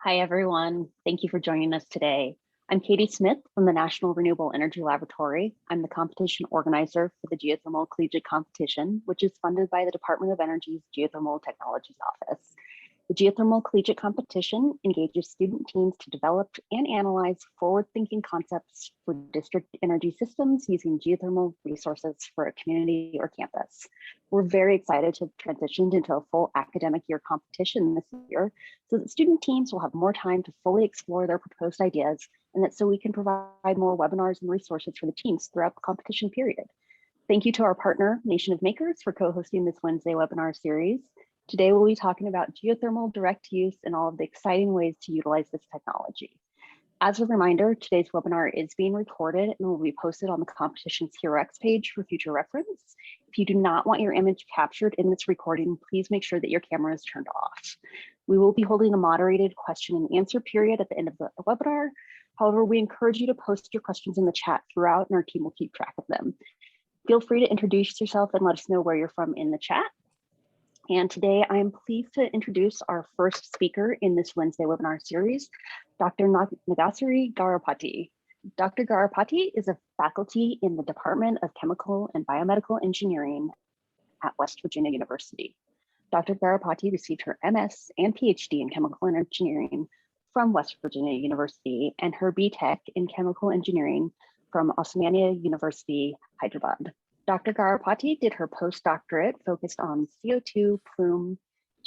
Hi, everyone. Thank you for joining us today. I'm Katie Smith from the National Renewable Energy Laboratory. I'm the competition organizer for the Geothermal Collegiate Competition, which is funded by the Department of Energy's Geothermal Technologies Office. The Geothermal Collegiate Competition engages student teams to develop and analyze forward-thinking concepts for district energy systems using geothermal resources for a community or campus. We're very excited to have transitioned into a full academic year competition this year so that student teams will have more time to fully explore their proposed ideas, and that so we can provide more webinars and resources for the teams throughout the competition period. Thank you to our partner, Nation of Makers, for co-hosting this Wednesday webinar series. Today, we'll be talking about geothermal direct use and all of the exciting ways to utilize this technology. As a reminder, today's webinar is being recorded and will be posted on the competition's HeroX page for future reference. If you do not want your image captured in this recording, please make sure that your camera is turned off. We will be holding a moderated question and answer period at the end of the webinar. However, we encourage you to post your questions in the chat throughout, and our team will keep track of them. Feel free to introduce yourself and let us know where you're from in the chat. And today I am pleased to introduce our first speaker in this Wednesday webinar series, Dr. Nagasiri Garapati. Dr. Garapati is a faculty in the Department of Chemical and Biomedical Engineering at West Virginia University. Dr. Garapati received her MS and PhD in Chemical Engineering from West Virginia University and her BTech in Chemical Engineering from Osmania University, Hyderabad. Dr. Garapati did her postdoctorate focused on CO2 plume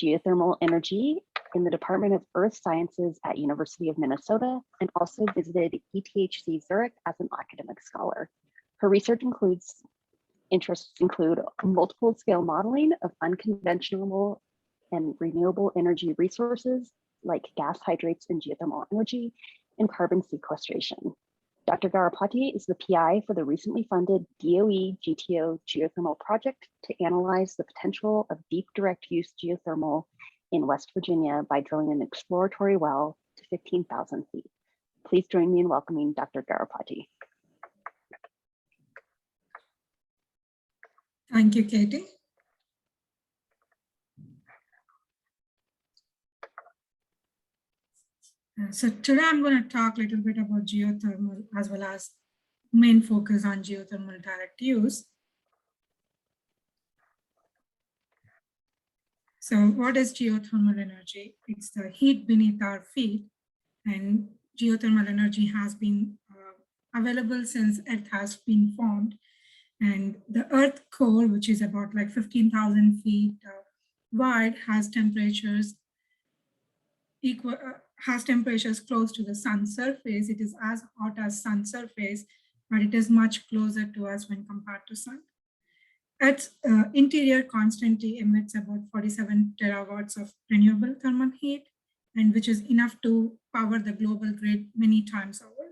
geothermal energy in the Department of Earth Sciences at University of Minnesota, and also visited ETHC Zurich as an academic scholar. Her research interests include multiple scale modeling of unconventional and renewable energy resources like gas hydrates and geothermal energy and carbon sequestration. Dr. Garapati is the PI for the recently funded DOE GTO geothermal project to analyze the potential of deep direct use geothermal in West Virginia by drilling an exploratory well to 15,000 feet. Please join me in welcoming Dr. Garapati. Thank you, Katie. So today I'm going to talk a little bit about geothermal as well as main focus on geothermal direct use. So what is geothermal energy? It's the heat beneath our feet, and geothermal energy has been available since Earth has been formed. And the Earth core, which is about like 15,000 feet wide, has temperatures close to the sun's surface. It is as hot as sun's surface, but it is much closer to us when compared to sun. Its interior constantly emits about 47 terawatts of renewable thermal heat, and which is enough to power the global grid many times over.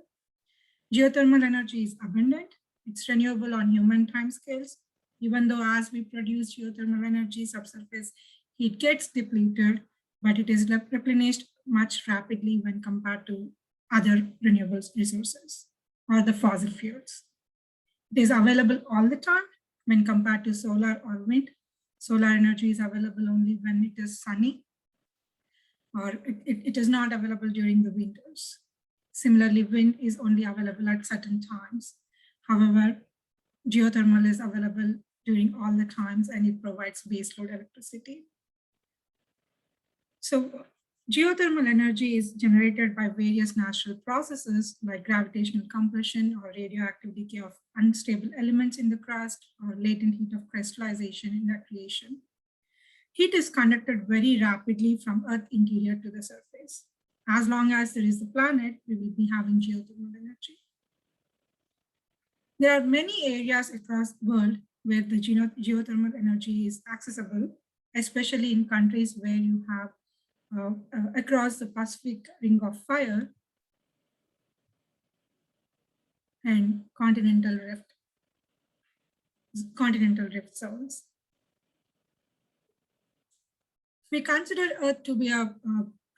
Geothermal energy is abundant. It's renewable on human timescales. Even though as we produce geothermal energy, subsurface heat gets depleted, but it is replenished much rapidly when compared to other renewable resources or the fossil fuels. It is available all the time when compared to solar or wind. Solar energy is available only when it is sunny, or it is not available during the winters. Similarly, wind is only available at certain times. However, geothermal is available during all the times, and it provides baseload electricity. So geothermal energy is generated by various natural processes like gravitational compression or radioactive decay of unstable elements in the crust or latent heat of crystallization in accretion. Heat is conducted very rapidly from Earth interior to the surface. As long as there is a planet, we will be having geothermal energy. There are many areas across the world where the geothermal energy is accessible, especially in countries where you have across the Pacific Ring of Fire and continental rift zones. We consider Earth to be a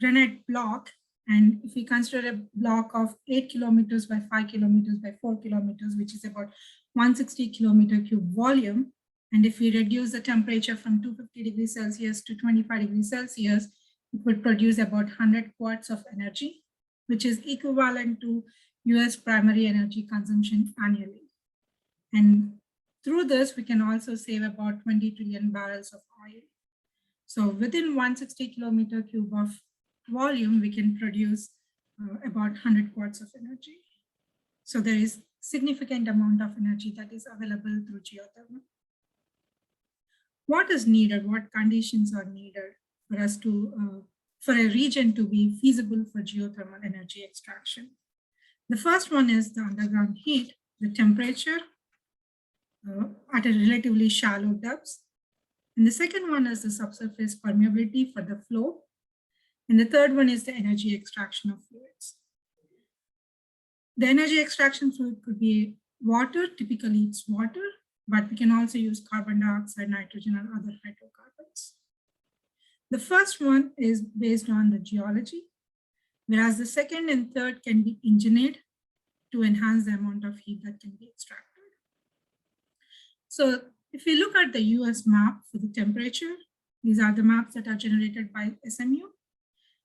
granite block, and if we consider a block of 8 kilometers by 5 kilometers by 4 kilometers, which is about 160 kilometer cube volume, and if we reduce the temperature from 250 degrees Celsius to 25 degrees Celsius, It would produce about 100 watts of energy, which is equivalent to US primary energy consumption annually. And through this, we can also save about 20 trillion barrels of oil. So within 160 kilometer cube of volume, we can produce about 100 watts of energy. So there is significant amount of energy that is available through geothermal. What is needed? What conditions are needed for us to, for a region to be feasible for geothermal energy extraction? The first one is the underground heat, the temperature at a relatively shallow depths. And the second one is the subsurface permeability for the flow. And the third one is the energy extraction of fluids. The energy extraction fluid could be water, typically it's water, but we can also use carbon dioxide, nitrogen, and other hydrocarbons. The first one is based on the geology, whereas the second and third can be engineered to enhance the amount of heat that can be extracted. So if we look at the US map for the temperature, these are the maps that are generated by SMU.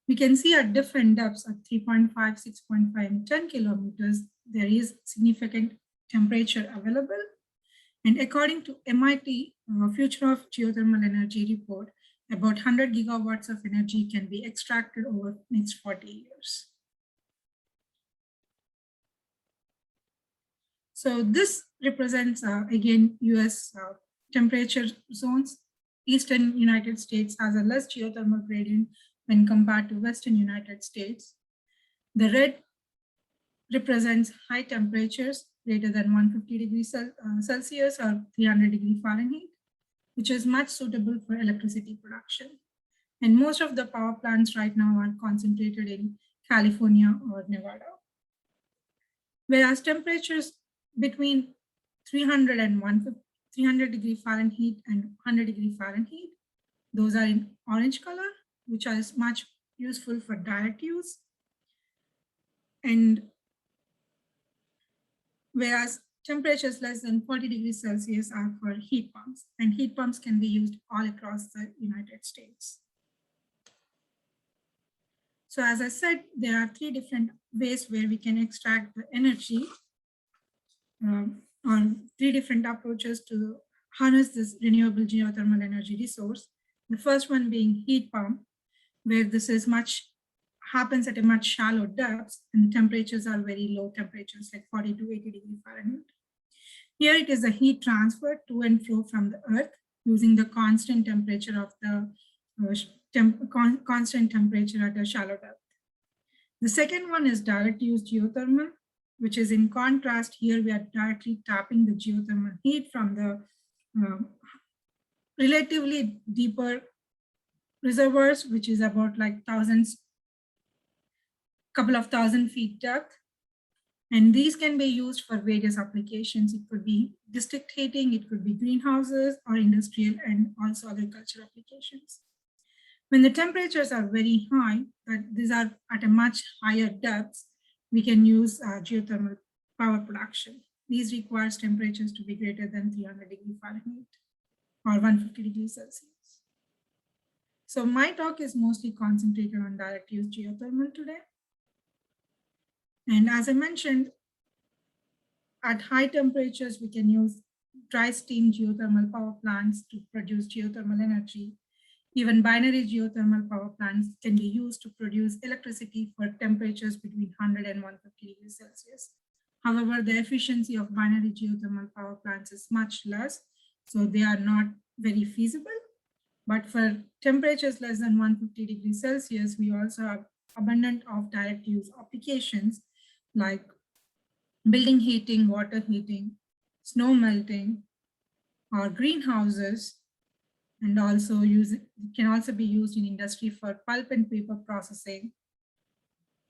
We can see at different depths at 3.5, 6.5, and 10 kilometers, there is significant temperature available. And according to MIT Future of Geothermal Energy report, about 100 gigawatts of energy can be extracted over the next 40 years. So this represents, again, US temperature zones. Eastern United States has a less geothermal gradient when compared to Western United States. The red represents high temperatures greater than 150 degrees Celsius or 300 degrees Fahrenheit, which is much suitable for electricity production. And most of the power plants right now are concentrated in California or Nevada. Whereas temperatures between 300 and 300 degrees Fahrenheit and 100 degrees Fahrenheit, those are in orange color, which is much useful for direct use. And whereas temperatures less than 40 degrees Celsius are for heat pumps, and heat pumps can be used all across the United States. So as I said, there are three different ways where we can extract the energy, or three different approaches to harness this renewable geothermal energy resource. The first one being heat pump, where this is happens at a much shallow depths and the temperatures are very low temperatures, like 40 to 80 degrees Fahrenheit. Here it is a heat transfer to and fro from the earth using the constant temperature of the constant temperature at a shallow depth. The second one is direct use geothermal, which is in contrast. Here we are directly tapping the geothermal heat from the relatively deeper reservoirs, which is about like couple of thousand feet depth. And these can be used for various applications. It could be district heating, it could be greenhouses or industrial and also agriculture applications. When the temperatures are very high, but these are at a much higher depths, we can use geothermal power production. These requires temperatures to be greater than 300 degrees Fahrenheit or 150 degrees Celsius. So my talk is mostly concentrated on direct use geothermal today. And as I mentioned, at high temperatures, we can use dry steam geothermal power plants to produce geothermal energy. Even binary geothermal power plants can be used to produce electricity for temperatures between 100 and 150 degrees Celsius. However, the efficiency of binary geothermal power plants is much less, so they are not very feasible. But for temperatures less than 150 degrees Celsius, we also have abundant of direct use applications like building heating, water heating, snow melting, or greenhouses, and also can also be used in industry for pulp and paper processing,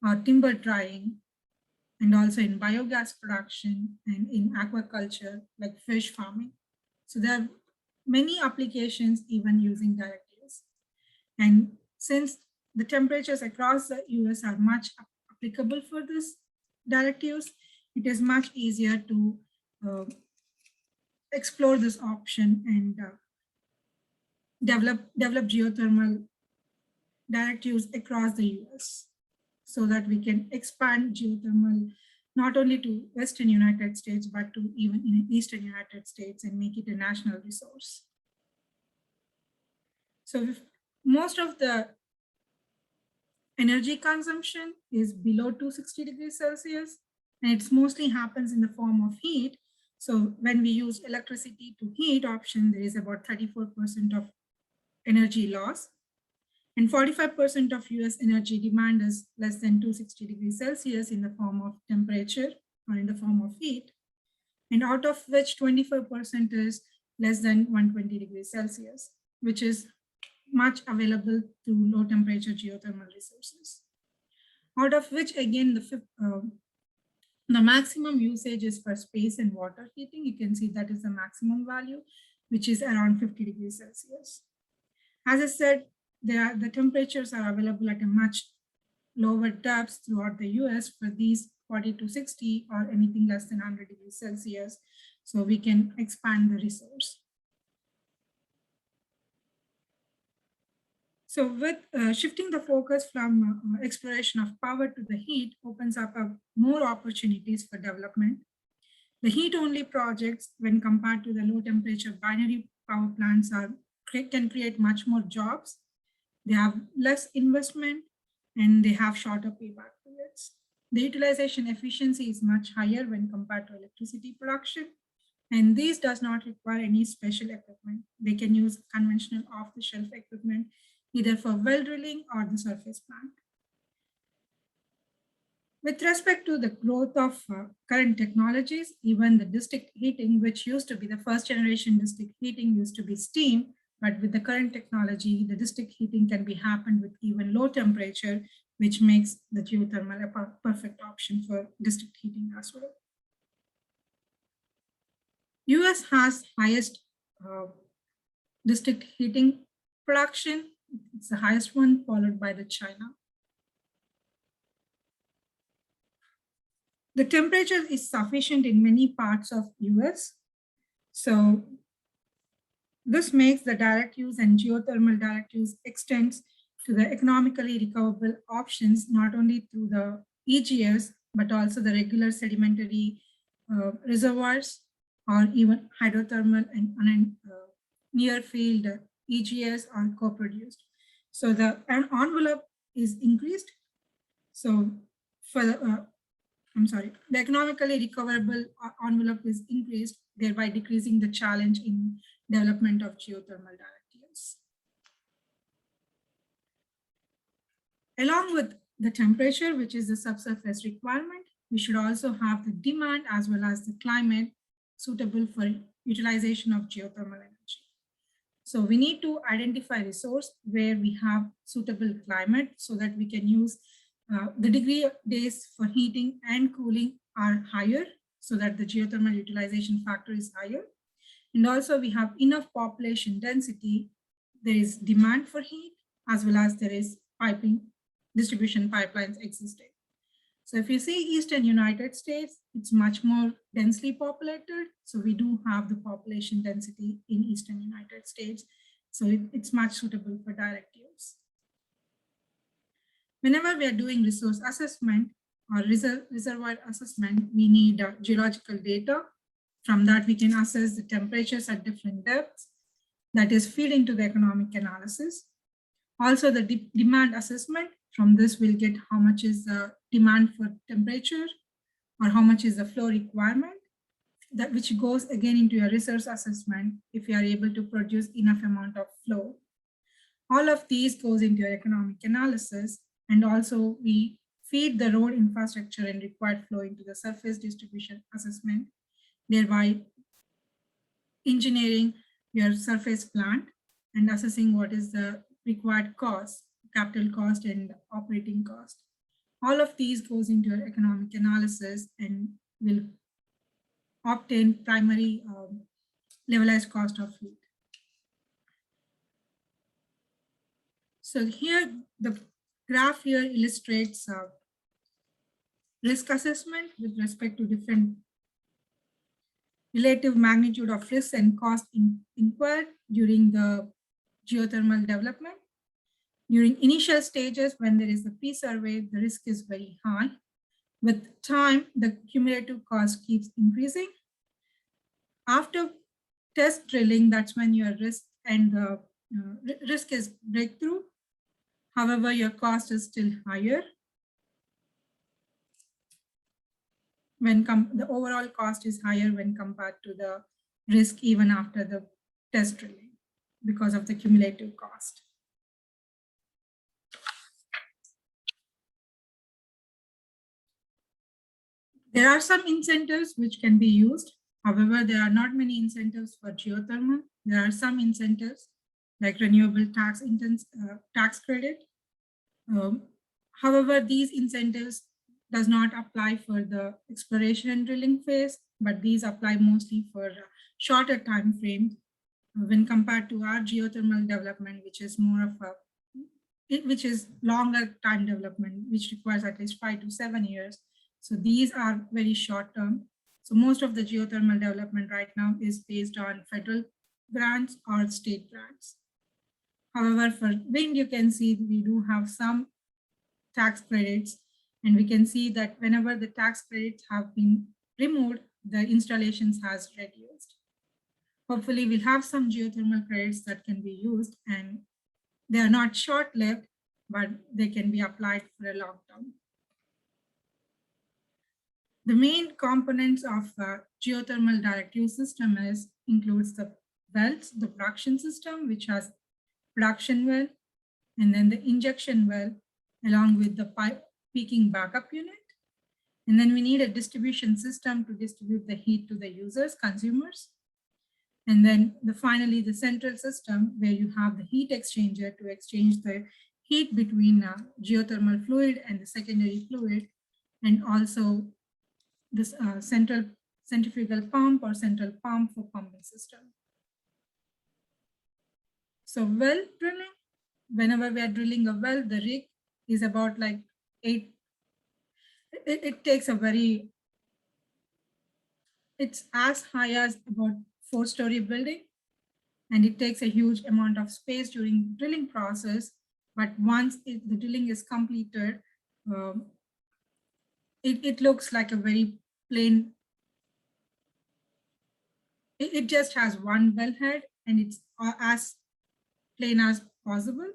or timber drying, and also in biogas production and in aquaculture like fish farming. So there are many applications even using direct use. And since the temperatures across the US are much applicable for this direct use, it is much easier to explore this option and develop geothermal direct use across the US so that we can expand geothermal not only to Western United States, but to even in Eastern United States and make it a national resource. So if most of the energy consumption is below 260 degrees Celsius, and it mostly happens in the form of heat. So when we use electricity to heat option, there is about 34% of energy loss. And 45% of US energy demand is less than 260 degrees Celsius in the form of temperature or in the form of heat. And out of which 25% is less than 120 degrees Celsius, which is much available through low temperature geothermal resources. Out of which again, the maximum usage is for space and water heating. You can see that is the maximum value, which is around 50 degrees Celsius. As I said, the temperatures are available at a much lower depths throughout the US for these 40 to 60 or anything less than 100 degrees Celsius. So we can expand the resource. So with shifting the focus from exploration of power to the heat opens up more opportunities for development. The heat-only projects, when compared to the low-temperature binary power plants, can create much more jobs. They have less investment and they have shorter payback periods. The utilization efficiency is much higher when compared to electricity production. And this does not require any special equipment. They can use conventional off-the-shelf equipment, either for well drilling or the surface plant. With respect to the growth of current technologies, even the district heating, which used to be the first generation district heating used to be steam, but with the current technology, the district heating can be happened with even low temperature, which makes the geothermal a perfect option for district heating as well. US has highest district heating production. It's the highest one, followed by the China. The temperature is sufficient in many parts of US. So this makes the direct use and geothermal direct use extends to the economically recoverable options, not only through the EGS, but also the regular sedimentary reservoirs or even hydrothermal and near field EGS are co-produced. So the envelope is increased. So for the, the economically recoverable envelope is increased, thereby decreasing the challenge in development of geothermal direct use. Along with the temperature, which is the subsurface requirement, we should also have the demand as well as the climate suitable for utilization of geothermal energy. So we need to identify resource where we have suitable climate so that we can use the degree of days for heating and cooling are higher so that the geothermal utilization factor is higher. And also we have enough population density. There is demand for heat as well as there is piping distribution pipelines existing. So if you see Eastern United States, it's much more densely populated. So we do have the population density in Eastern United States. So it's much suitable for direct use. Whenever we are doing resource assessment or reservoir assessment, we need geological data. From that, we can assess the temperatures at different depths that is feed into the economic analysis. Also the demand assessment. From this, we'll get how much is the demand for temperature or how much is the flow requirement, that which goes again into your resource assessment if you are able to produce enough amount of flow. All of these goes into your economic analysis, and also we feed the road infrastructure and required flow into the surface distribution assessment, thereby engineering your surface plant and assessing what is the required cost, capital cost and operating cost. All of these goes into your economic analysis and will obtain primary levelized cost of heat. So here the graph here illustrates risk assessment with respect to different relative magnitude of risk and cost incurred during the geothermal development. During initial stages, when there is a pre-survey, the risk is very high. With time, the cumulative cost keeps increasing. After test drilling, that's when your risk and the risk is breakthrough. However, your cost is still higher. When the overall cost is higher when compared to the risk even after the test drilling because of the cumulative cost. There are some incentives which can be used. However, there are not many incentives for geothermal. There are some incentives like renewable tax credit. However, these incentives does not apply for the exploration and drilling phase, but these apply mostly for shorter time frames when compared to our geothermal development, which is more of which is longer time development, which requires at least 5 to 7 years. So these are very short term. So most of the geothermal development right now is based on federal grants or state grants. However, for wind, you can see we do have some tax credits, and we can see that whenever the tax credits have been removed, the installations has reduced. Hopefully we'll have some geothermal credits that can be used, and they are not short-lived, but they can be applied for a long term. The main components of geothermal direct use system includes the wells, the production system, which has production well, and then the injection well, along with the pipe peaking backup unit. And then we need a distribution system to distribute the heat to the users, consumers. And then finally, the central system where you have the heat exchanger to exchange the heat between geothermal fluid and the secondary fluid, and also this central centrifugal pump or central pump for pumping system. So well drilling, whenever we are drilling a well, the rig is about like it takes a very, it's as high as about 4-story building, and it takes a huge amount of space during drilling process. But once the drilling is completed, it looks like a very plain, it just has one wellhead and it's as plain as possible.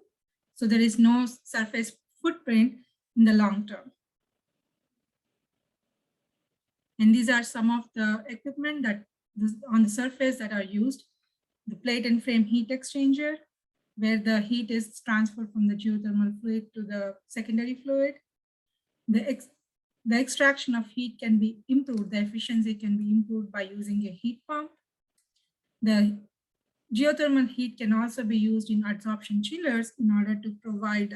So there is no surface footprint in the long term. And these are some of the equipment that on the surface that are used. The plate and frame heat exchanger, where the heat is transferred from the geothermal fluid to the secondary fluid. The extraction of heat can be improved. The efficiency can be improved by using a heat pump. The geothermal heat can also be used in adsorption chillers in order to provide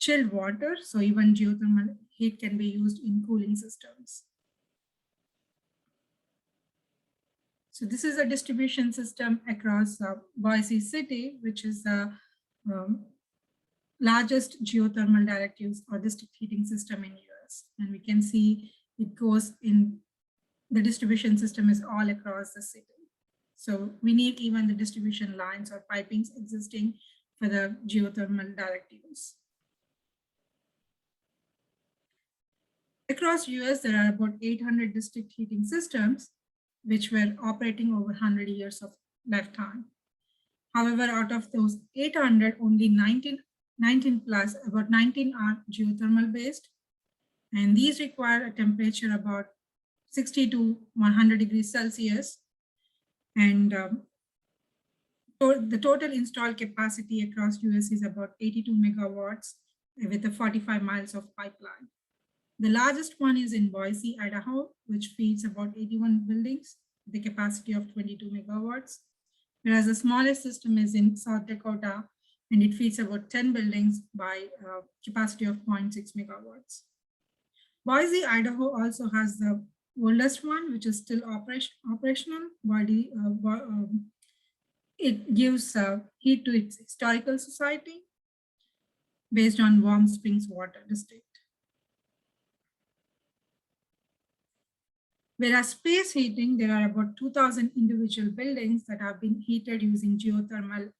chilled water. So even geothermal heat can be used in cooling systems. So this is a distribution system across Boise City, which is the largest geothermal direct use or district heating system in US. And we can see it goes in, the distribution system is all across the city. So we need even the distribution lines or pipings existing for the geothermal direct use. Across US, there are about 800 district heating systems, which were operating over 100 years of lifetime. However, out of those 800, only 19 plus, about 19 are geothermal based. And these require a temperature about 60 to 100 degrees Celsius. And the total installed capacity across US is about 82 megawatts with a 45 miles of pipeline. The largest one is in Boise, Idaho, which feeds about 81 buildings, the capacity of 22 megawatts. Whereas the smallest system is in South Dakota, and it feeds about 10 buildings by capacity of 0.6 megawatts. Boise, Idaho also has the oldest one, which is still operational. It gives heat to its historical society based on Warm Springs Water District. Whereas space heating, there are about 2,000 individual buildings that have been heated using geothermal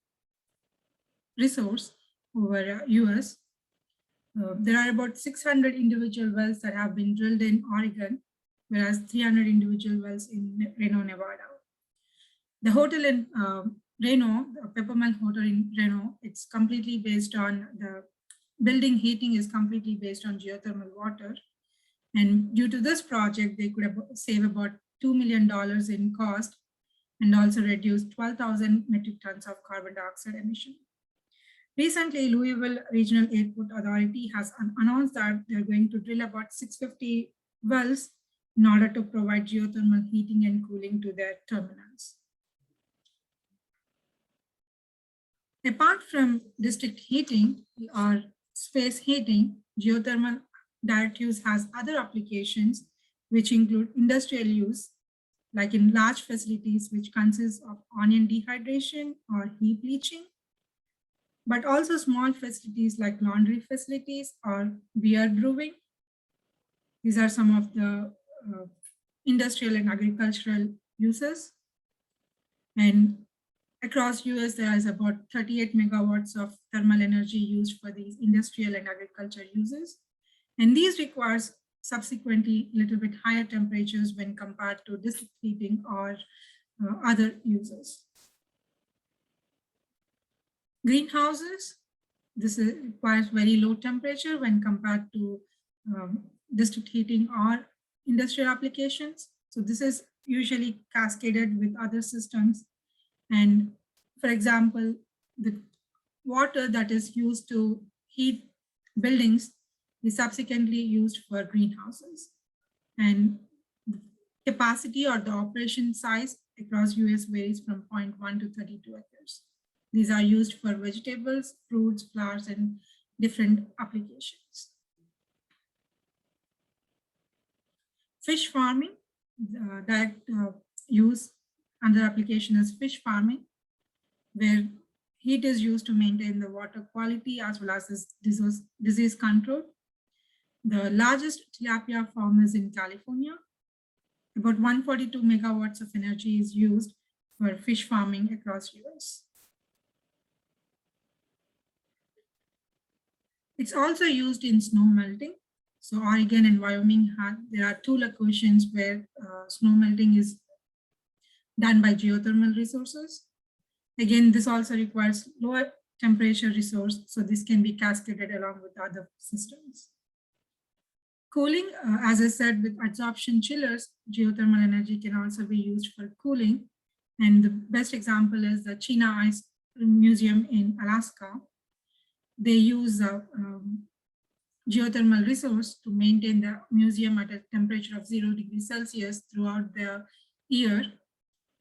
resource over US. There are about 600 individual wells that have been drilled in Oregon, whereas 300 individual wells in Reno, Nevada. The hotel in Reno, the Peppermint Hotel in Reno, it's completely based on the building heating is completely based on geothermal water. And due to this project, they could save about $2 million in cost and also reduce 12,000 metric tons of carbon dioxide emission. Recently, Louisville Regional Airport Authority has announced that they're going to drill about 650 wells in order to provide geothermal heating and cooling to their terminals. Apart from district heating or space heating, geothermal direct use has other applications, which include industrial use, like in large facilities, which consists of onion dehydration or heat bleaching, but also small facilities like laundry facilities or beer brewing. These are some of the industrial and agricultural uses. And across US, there is about 38 megawatts of thermal energy used for these industrial and agriculture uses. And these requires subsequently a little bit higher temperatures when compared to district heating or other uses. Greenhouses, this requires very low temperature when compared to district heating or industrial applications. So this is usually cascaded with other systems. And for example, the water that is used to heat buildings is subsequently used for greenhouses. And the capacity or the operation size across US varies from 0.1 to 32 acres. These are used for vegetables, fruits, flowers, and different applications. Fish farming, direct use, another application is fish farming, where heat is used to maintain the water quality as well as disease control. The largest tilapia farm is in California. About 142 megawatts of energy is used for fish farming across US. It's also used in snow melting. So Oregon and Wyoming, there are two locations where snow melting is done by geothermal resources. Again, this also requires lower temperature resource, so this can be cascaded along with other systems. Cooling, as I said, with adsorption chillers, geothermal energy can also be used for cooling. And the best example is the Chena Ice Museum in Alaska. They use geothermal resource to maintain the museum at a temperature of 0 degrees Celsius throughout the year.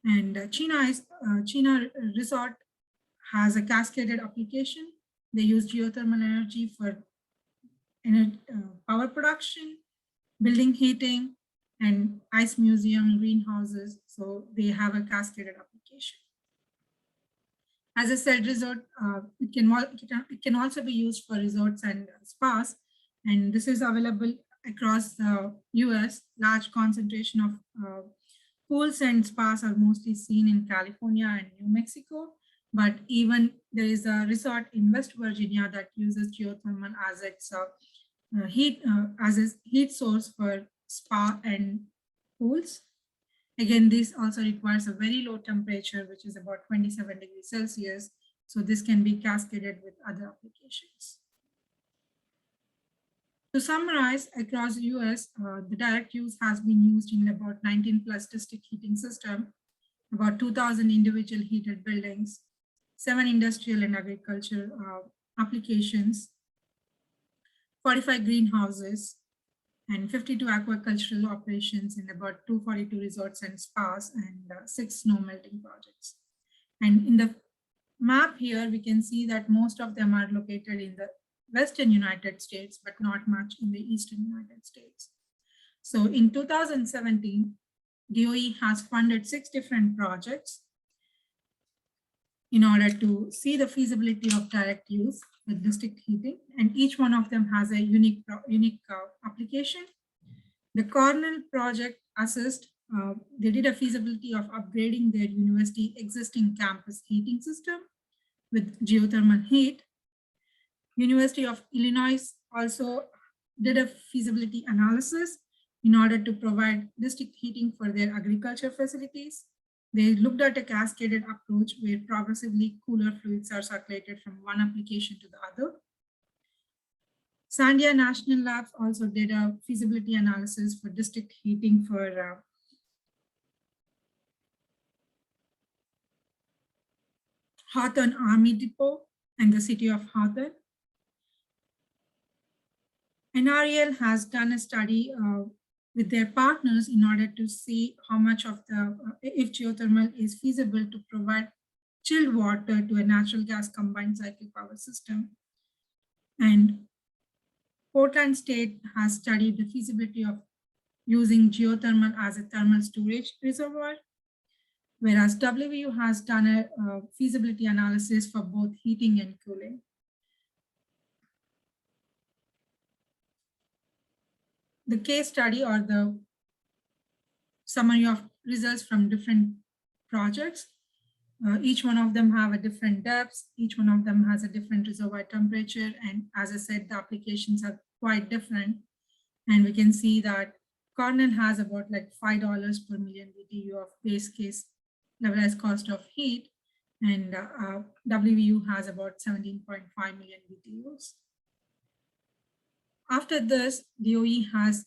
And Chena Resort has a cascaded application. They use geothermal energy for power production, building heating, and ice museum, greenhouses. So they have a cascaded application. As I said, resort, it can also be used for resorts and spas. And this is available across the US. Large concentration of pools and spas are mostly seen in California and New Mexico. But even there is a resort in West Virginia that uses geothermal as its heat source for spa and pools. Again, this also requires a very low temperature, which is about 27 degrees Celsius. So this can be cascaded with other applications. To summarize, across the US, the direct use has been used in about 19 plus district heating system, about 2,000 individual heated buildings, 7 industrial and agriculture applications, 45 greenhouses, and 52 aquacultural operations in about 242 resorts and spas and 6 snow melting projects. And in the map here, we can see that most of them are located in the Western United States, but not much in the Eastern United States. So in 2017, DOE has funded 6 different projects in order to see the feasibility of direct use with district heating, and each one of them has a unique application. The Cornell project assist, they did a feasibility of upgrading their university existing campus heating system with geothermal heat. University of Illinois also did a feasibility analysis in order to provide district heating for their agriculture facilities. They looked at a cascaded approach where progressively cooler fluids are circulated from one application to the other. Sandia National Labs also did a feasibility analysis for district heating for Hawthorne Army Depot and the city of Hawthorne. NREL has done a study with their partners in order to see how much of if geothermal is feasible to provide chilled water to a natural gas combined cycle power system. And Portland State has studied the feasibility of using geothermal as a thermal storage reservoir, whereas WVU has done a feasibility analysis for both heating and cooling. The case study or the summary of results from different projects. Each one of them have a different depth. Each one of them has a different reservoir temperature. And as I said, the applications are quite different. And we can see that Cornell has about like $5 per million BTU of base case levelized cost of heat. And WVU has about 17.5 million BTUs. After this, DOE has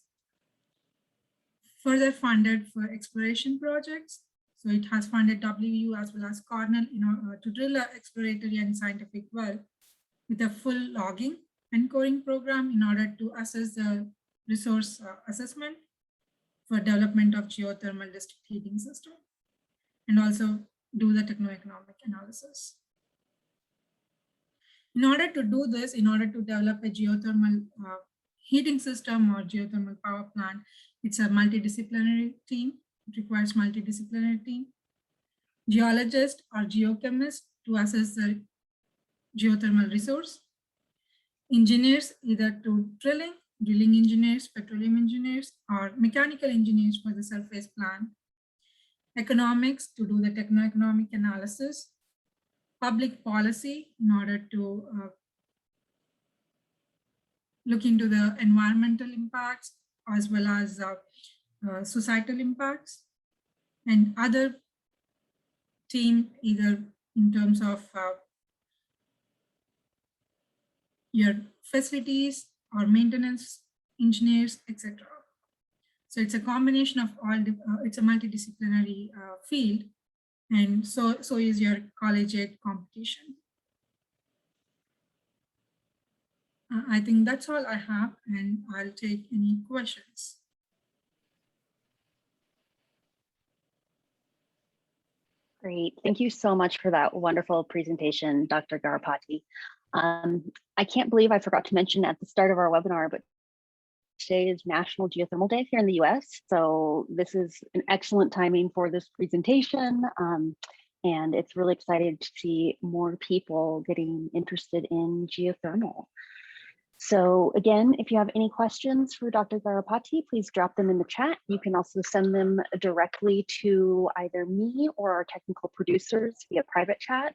further funded for exploration projects. So it has funded WVU as well as Cornell to drill an exploratory and scientific well with a full logging and coring program in order to assess the resource assessment for development of geothermal district heating system and also do the techno-economic analysis. In order to do this, in order to develop a geothermal heating system or geothermal power plant, it's a multidisciplinary team. It requires multidisciplinary team, geologist or geochemist to assess the geothermal resource, engineers either to drilling engineers, petroleum engineers, or mechanical engineers for the surface plant, economics to do the techno-economic analysis, public policy in order to look into the environmental impacts as well as societal impacts, and other team either in terms of your facilities or maintenance engineers, etc. So it's a combination of all, it's a multidisciplinary field, and so is your collegiate competition. I think that's all I have, and I'll take any questions. Great. Thank you so much for that wonderful presentation, Dr. Garapati. I can't believe I forgot to mention at the start of our webinar, but today is National Geothermal Day here in the US. So this is an excellent timing for this presentation. And it's really exciting to see more people getting interested in geothermal. So again, if you have any questions for Dr. Garapati, please drop them in the chat. You can also send them directly to either me or our technical producers via private chat.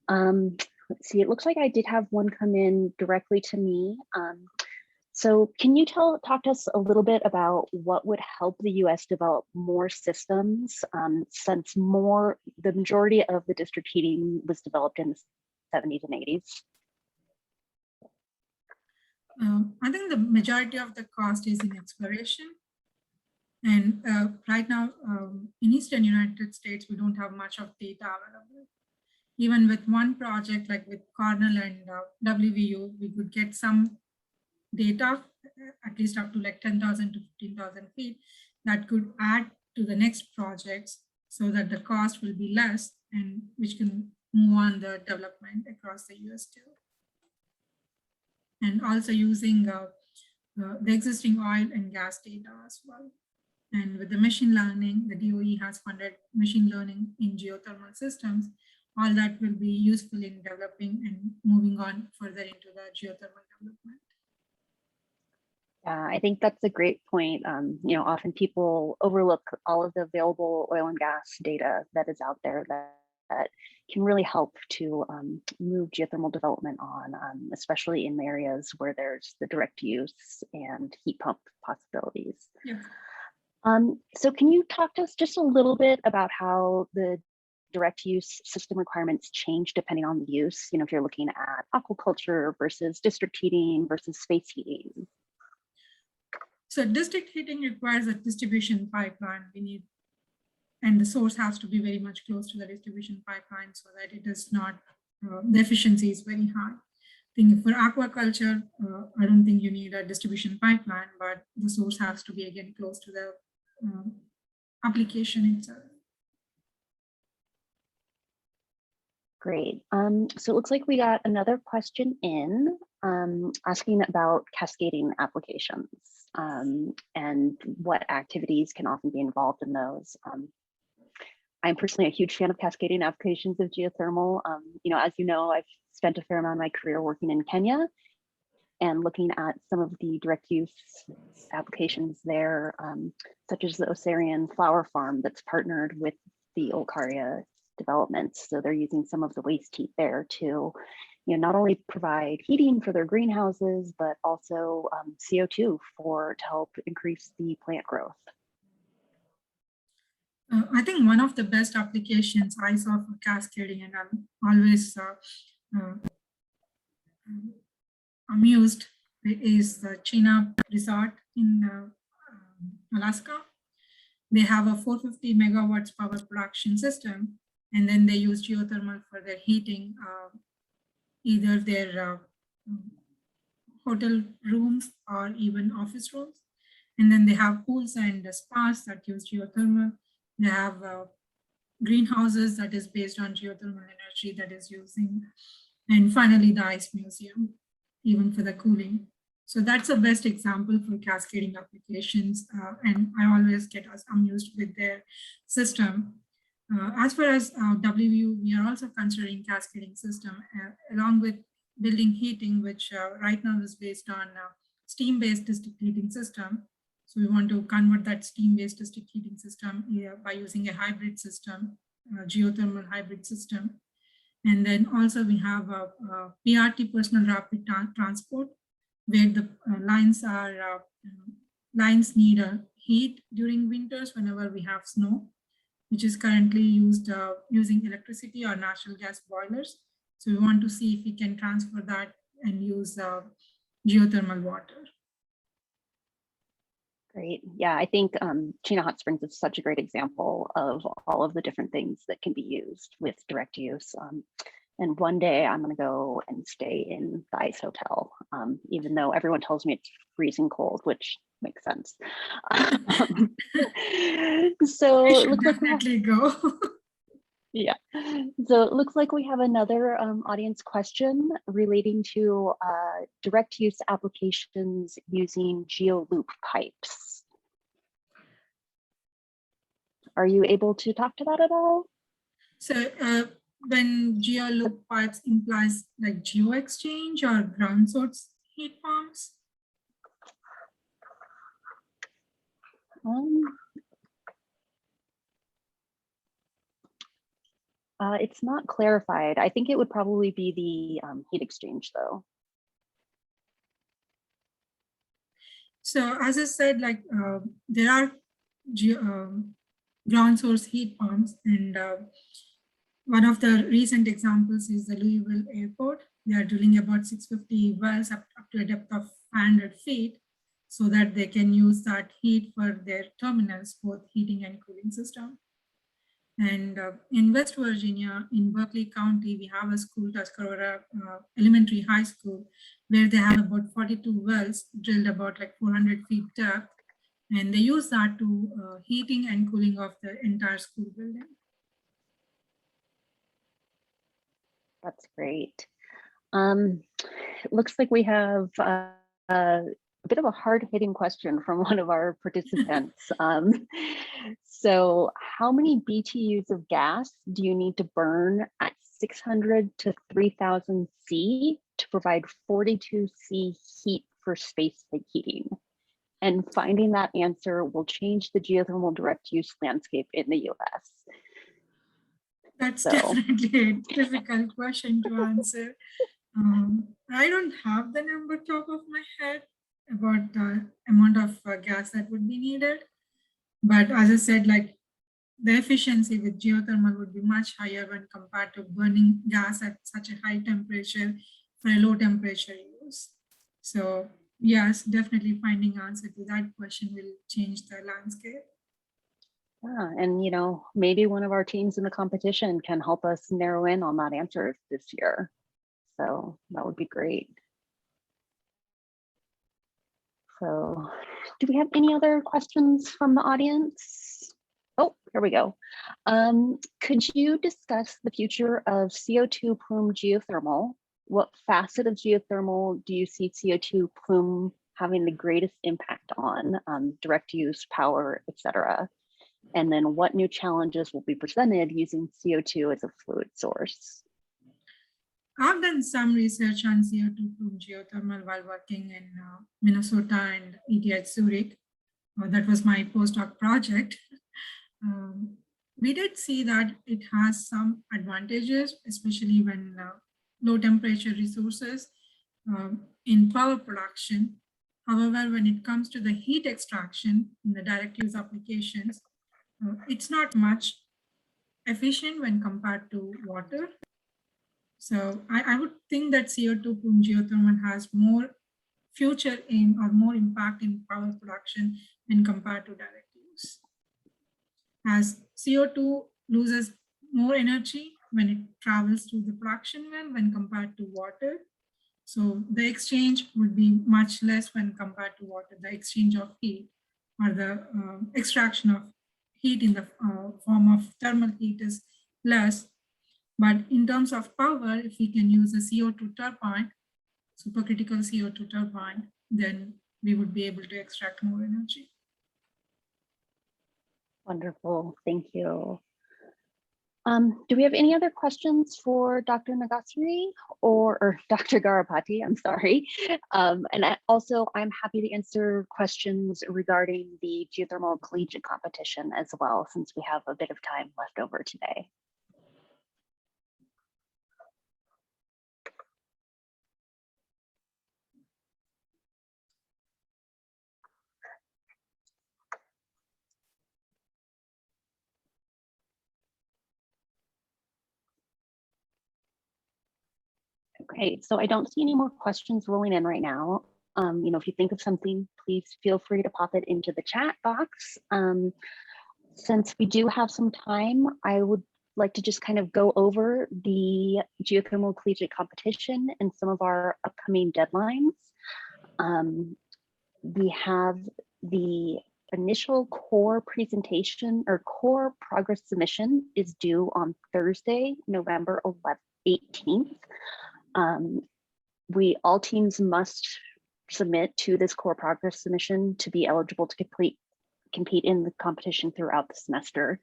Let's see, it looks like I did have one come in directly to me. So can you talk to us a little bit about what would help the US develop more systems since the majority of the district heating was developed in the 70s and 80s? I think the majority of the cost is in exploration. And right now in Eastern United States, we don't have much of data available. Even with one project like with Cornell and WVU, we could get some data, at least up to like 10,000 to 15,000 feet, that could add to the next projects so that the cost will be less and which can move on the development across the US too. And also using the existing oil and gas data as well. And with the machine learning, the DOE has funded machine learning in geothermal systems. All that will be useful in developing and moving on further into the geothermal development. I think that's a great point. Often people overlook all of the available oil and gas data that is out there that can really help to move geothermal development on, especially in areas where there's the direct use and heat pump possibilities. Yeah. So can you talk to us just a little bit about how the direct use system requirements change depending on the use? You know, if you're looking at aquaculture versus district heating versus space heating. So district heating requires a distribution pipeline. We need, and the source has to be very much close to the distribution pipeline so that it is not, the efficiency is very high. I think for aquaculture, I don't think you need a distribution pipeline, but the source has to be again close to the application itself. Great. So it looks like we got another question in asking about cascading applications and what activities can often be involved in those. I'm personally a huge fan of cascading applications of geothermal. You know, as you know, I've spent a fair amount of my career working in Kenya and looking at some of the direct use applications there, such as the Osarian flower farm that's partnered with the Olkaria developments. So they're using some of the waste heat there to, you know, not only provide heating for their greenhouses, but also CO2 to help increase the plant growth. I think one of the best applications I saw for cascading, and I'm always amused, is the China resort in Alaska. They have a 450 megawatts power production system, and then they use geothermal for their heating, either their hotel rooms or even office rooms. And then they have pools and spas that use geothermal. They have greenhouses that is based on geothermal energy that is using. And finally, the ice museum, even for the cooling. So that's the best example for cascading applications. And I always get amused with their system. As far as WU, we are also considering cascading system along with building heating, which right now is based on steam-based district heating system. So we want to convert that steam-based district heating system by using a hybrid system, geothermal hybrid system. And then also we have a PRT, personal rapid transport, where the lines need heat during winters whenever we have snow, which is currently used using electricity or natural gas boilers. So we want to see if we can transfer that and use geothermal water. Great. Yeah, I think Chena Hot Springs is such a great example of all of the different things that can be used with direct use. And one day I'm going to go and stay in the ice hotel, even though everyone tells me it's freezing cold, which makes sense. So it looks definitely go. Yeah. So it looks like we have another audience question relating to direct use applications using geoloop pipes. Are you able to talk to that at all? So when geoloop pipes implies like geo exchange or ground source heat pumps? It's not clarified. I think it would probably be the heat exchange though. So as I said, like there are ground source heat pumps, and one of the recent examples is the Louisville Airport. They are drilling about 650 wells up to a depth of 500 feet so that they can use that heat for their terminals, both heating and cooling system. And in West Virginia, in Berkeley County, we have a school, Tuscarora Elementary High School, where they have about 42 wells drilled about like 400 feet depth. And they use that to heating and cooling of the entire school building. That's great. It looks like we have a bit of a hard-hitting question from one of our participants. So how many BTUs of gas do you need to burn at 600 to 3000 C to provide 42 C heat for space heating? And finding that answer will change the geothermal direct use landscape in the US. That's So definitely a difficult question to answer. I don't have the number top of my head about the amount of gas that would be needed. But as I said, like the efficiency with geothermal would be much higher when compared to burning gas at such a high temperature for a low temperature use. So yes, definitely finding answer to that question will change the landscape. yeah, and maybe one of our teams in the competition can help us narrow in on that answer this year. So that would be great. So do we have any other questions from the audience? Oh, here we go. Could you discuss the future of CO2 plume geothermal? What facet of geothermal do you see CO2 plume having the greatest impact on, direct use, power, etc.? And then what new challenges will be presented using CO2 as a fluid source? I've done some research on CO2 plume geothermal while working in Minnesota and ETH Zurich. That was my postdoc project. We did see that it has some advantages, especially when low temperature resources in power production. However, when it comes to the heat extraction in the direct use applications, it's not much efficient when compared to water. So I would think that CO2 from geothermal has more future in or more impact in power production when compared to direct use. As CO2 loses more energy when it travels through the production well when compared to water. So the exchange would be much less when compared to water, the exchange of heat or the extraction of heat in the form of thermal heat is less. But in terms of power, if we can use a CO2 turbine, supercritical CO2 turbine, then we would be able to extract more energy. Wonderful, thank you. Do we have any other questions for Dr. Nagasiri or Dr. Garapati? I'm sorry. And I'm happy to answer questions regarding the geothermal collegiate competition as well, since we have a bit of time left over today. Okay, so I don't see any more questions rolling in right now. If you think of something, please feel free to pop it into the chat box. Since we do have some time, I would like to just kind of go over the geothermal collegiate competition and some of our upcoming deadlines. We have the initial core presentation or core progress submission is due on Thursday, November 18th. All teams must submit to this core progress submission to be eligible to compete in the competition throughout the semester.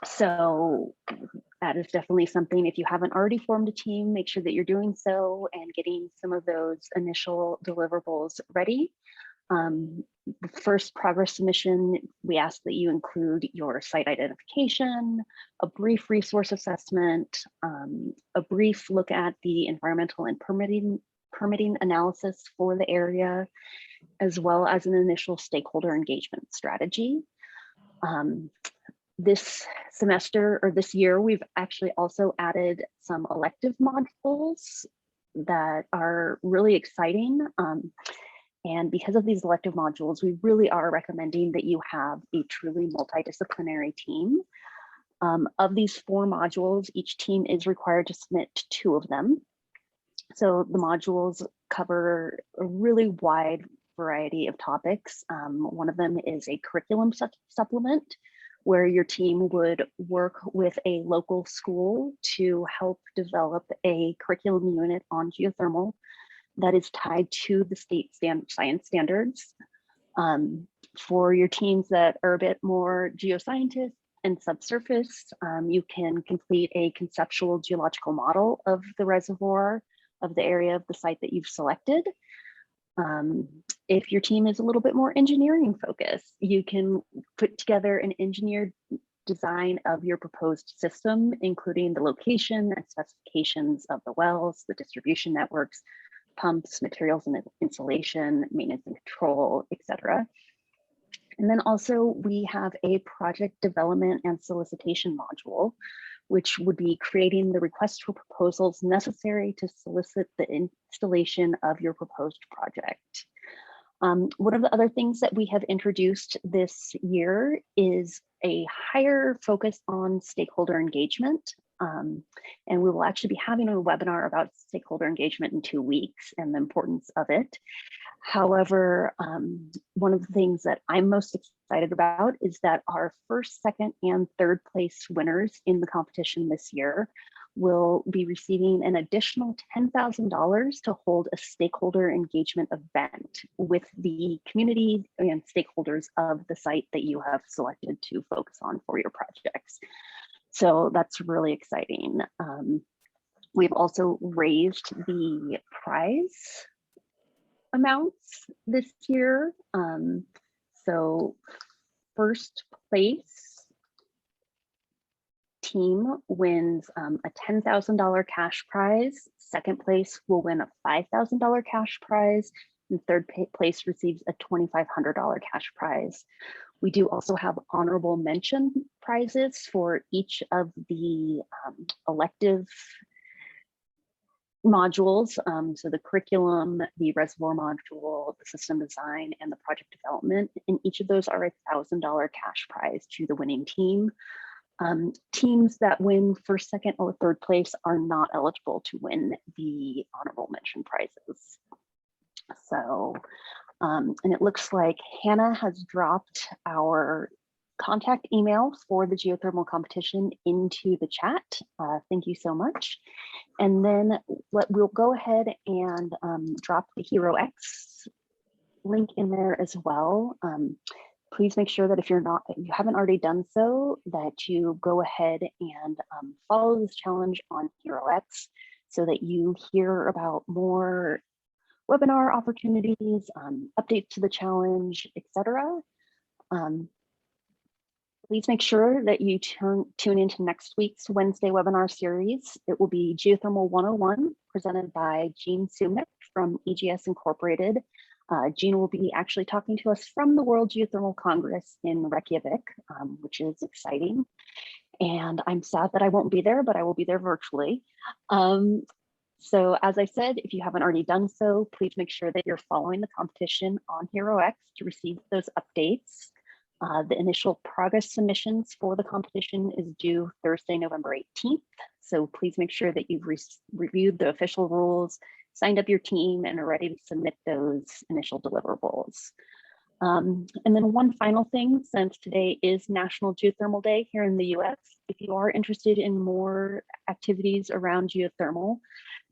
So that is definitely something, if you haven't already formed a team, make sure that you're doing so and getting some of those initial deliverables ready. The first progress submission, we ask that you include your site identification, a brief resource assessment, a brief look at the environmental and permitting analysis for the area, as well as an initial stakeholder engagement strategy. This semester or this year, we've actually also added some elective modules that are really exciting. And because of these elective modules, we really are recommending that you have a truly multidisciplinary team. Of these 4 modules, each team is required to submit 2 of them. So the modules cover a really wide variety of topics. One of them is a curriculum supplement, where your team would work with a local school to help develop a curriculum unit on geothermal that is tied to the state science standards. For your teams that are a bit more geoscientist and subsurface, you can complete a conceptual geological model of the reservoir of the area of the site that you've selected. If your team is a little bit more engineering focused, you can put together an engineered design of your proposed system, including the location and specifications of the wells, the distribution networks, pumps, materials and installation, maintenance and control, etc. And then also we have a project development and solicitation module, which would be creating the request for proposals necessary to solicit the installation of your proposed project. One of the other things that we have introduced this year is a higher focus on stakeholder engagement. And we will actually be having a webinar about stakeholder engagement in 2 weeks and the importance of it. However, one of the things that I'm most excited about is that our first, second, and third place winners in the competition this year will be receiving an additional $10,000 to hold a stakeholder engagement event with the community and stakeholders of the site that you have selected to focus on for your projects. So that's really exciting. We've also raised the prize amounts this year. So first place team wins a $10,000 cash prize. Second place will win a $5,000 cash prize, and third place receives a $2,500 cash prize. We do also have honorable mention prizes for each of the elective modules. So the curriculum, the reservoir module, the system design, and the project development. And each of those are a $1,000 cash prize to the winning team. Teams that win first, second, or third place are not eligible to win the honorable mention prizes. So, and it looks like Hannah has dropped our contact email for the geothermal competition into the chat. Thank you so much. And then we'll go ahead and drop the HeroX link in there as well. Please make sure that if you haven't already done so, that you go ahead and follow this challenge on HeroX so that you hear about more webinar opportunities, updates to the challenge, etc. Please make sure that you tune into next week's Wednesday webinar series. It will be Geothermal 101 presented by Jean Sumik from EGS Incorporated. Jean will be actually talking to us from the World Geothermal Congress in Reykjavik, which is exciting. And I'm sad that I won't be there, but I will be there virtually. So as I said, if you haven't already done so, please make sure that you're following the competition on HeroX to receive those updates. The initial progress submissions for the competition is due Thursday, November 18th. So please make sure that you've reviewed the official rules, signed up your team, and are ready to submit those initial deliverables. And then one final thing, since today is National Geothermal Day here in the US, if you are interested in more activities around geothermal,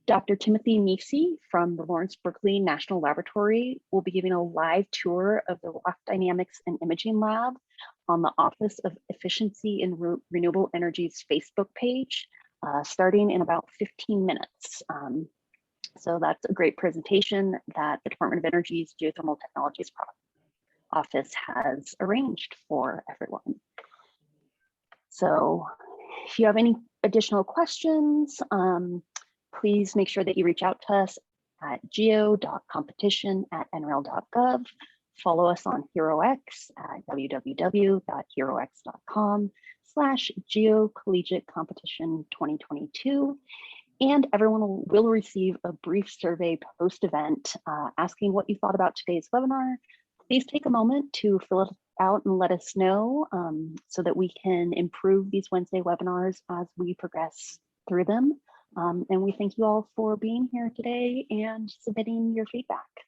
Dr. Timothy Nisi from the Lawrence Berkeley National Laboratory will be giving a live tour of the Rock Dynamics and Imaging Lab on the Office of Efficiency and Renewable Energy's Facebook page, starting in about 15 minutes. So that's a great presentation that the Department of Energy's Geothermal Technologies Office has arranged for everyone. So if you have any additional questions, please make sure that you reach out to us at geo.competition@nrel.gov. Follow us on HeroX at www.herox.com/geocollegiatecompetition2022. And everyone will receive a brief survey post-event asking what you thought about today's webinar. Please take a moment to fill it out and let us know so that we can improve these Wednesday webinars as we progress through them. And we thank you all for being here today and submitting your feedback.